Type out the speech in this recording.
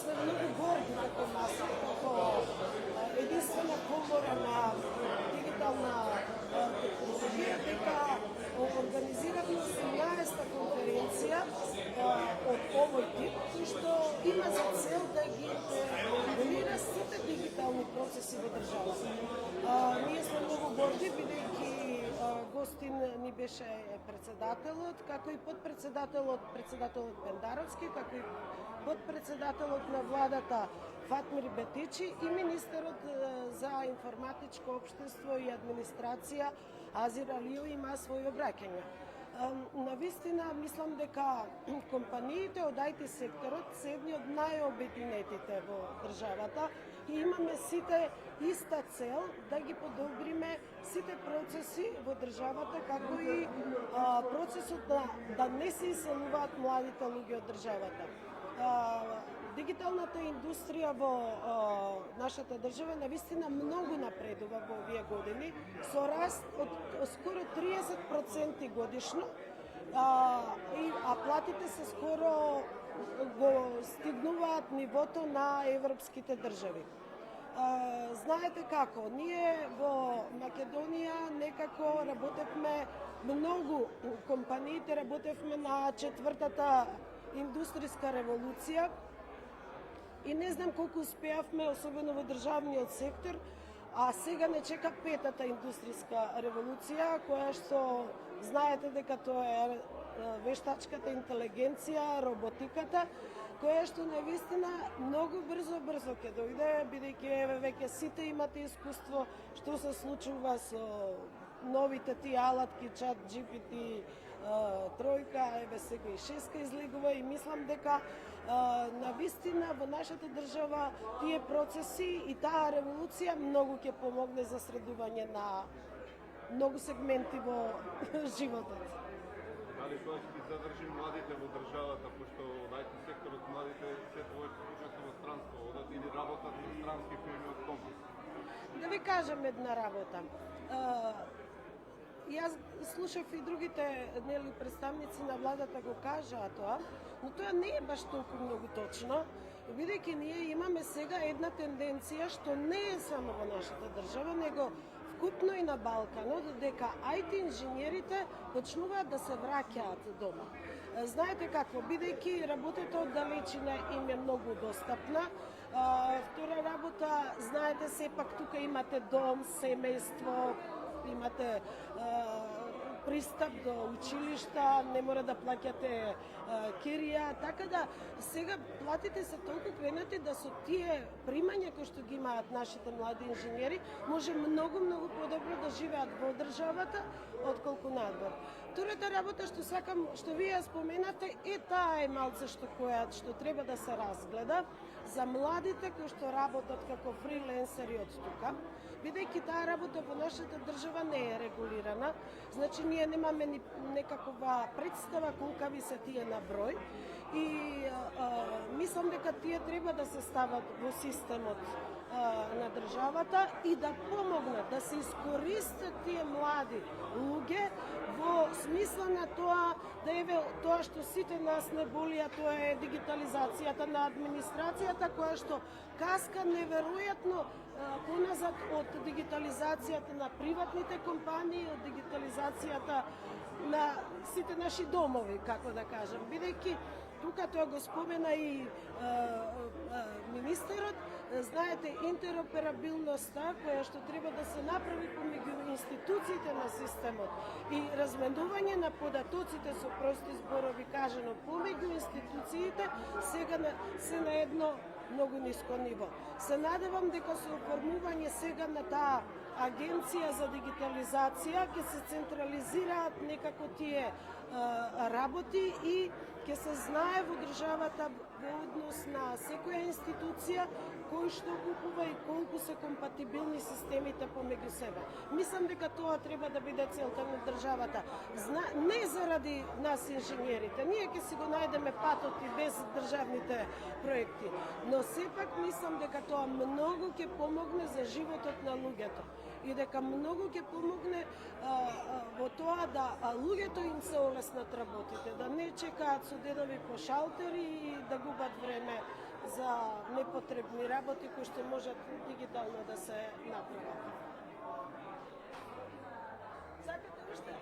сме многу горди како НАСА, како единствена комора на дигитална технологија, дека организиравме 18-та конференција од овој тип, кој што има за цел да ги регулира сите дигитални процеси во државата. Ние сме многу горди, бидејќи гостин ни беше председателот, како и подпредседателот Пендаровски, како и подпредседателот на владата Фатмир Бетичи и министерот за информатичко општество и администрација Азир Алиев има своји обраќања. Навистина, мислам дека компаниите од IT секторот се едни од најобединетите во државата и имаме сите иста цел да ги подобриме сите процеси во државата, како и процесот да не се иселуваат младите луѓе од државата. Дигиталната индустрија во нашата држава навистина многу напредува во овие години, со раст од скоро 30% годишно, а платите се скоро го стигнуваат нивото на европските држави. Знаете како, ние во Македонија некако работевме многу, компаниите работевме на четвртата индустријска револуција и не знам колку успеавме, особено во државниот сектор, а сега не чека петата индустријска револуција, која што знаете дека тоа е вештачката интелигенција, роботиката, која што навистина многу брзо ќе дојде, бидејќи веќе сите имате искуство што се случува со новите тие алатки, чат GPT, тројка, еве сега и шеска излегува и мислам дека навистина во нашата држава тие процеси и таа револуција многу ќе помогне за средување на многу сегменти во животот. Дали тоа ќе ги задржи младите во државата, пошто од IT секторот младите се повеќе почнуваат во странство, одат или работат во странски фирми од компас? Да ви кажам една работа. Јас слушав и другите представници на владата го кажаа тоа, но тоа не е баш толку многу точно, бидејќи ние имаме сега една тенденција што не е само во нашата држава, него вкупно и на Балканот, дека IT инженерите почнуваат да се враќаат дома. Знаете какво, бидејќи работата од далечина им е многу достапна. Втора работа, знаете, сепак тука имате дом, семејство, имате пристап до училишта, не мора да плаќате кирија, така да сега платите се толку кренати да со тие примања кои што ги имаат нашите млади инженери, може многу подобро да живеат во државата отколку надвор. Втората работа што сакам, што вие споменате, е таа е малце што треба да се разгледа за младите кои што работат како фриленсери од тука, бидејќи таа работа во нашата држава не е регулирана, значи ние немаме ни некаква представа колкави се тие на број и мислам дека тие треба да се стават во системот на државата и да помогнат да се искористат тие млади луѓе во смисла на тоа да еве тоа што сите нас не болија, тоа е дигитализацијата на администрацијата која што каска неверојатно поназад од дигитализацијата на приватните компании, од дигитализацијата на сите наши домови, како да кажам, бидејќи тука тоа го спомена и министерот, знаете, интероперабилноста која што треба да се направи помеѓу институциите на системот и разменување на податоците со прости зборови кажано помеѓу институциите сега се на едно многу ниско ниво. Се надевам дека со оформување сега на таа агенција за дигитализација ќе се централизираат некако тие работи и ќе се знае во државата во однос на секоја институција кој што купува и колку се компатибилни системите помеѓу себе. Мислам дека тоа треба да биде целта на државата. Не заради нас инженерите, ние ќе си го најдеме патот и без државните проекти, но сепак мислам дека тоа многу ќе помогне за животот на луѓето и дека многу ќе помогне во тоа да луѓето им се олеснат работите, да не чекаат со денови по шалтери и да губат време за непотребни работи кои што можат дигитално да се направат. Сакате уште?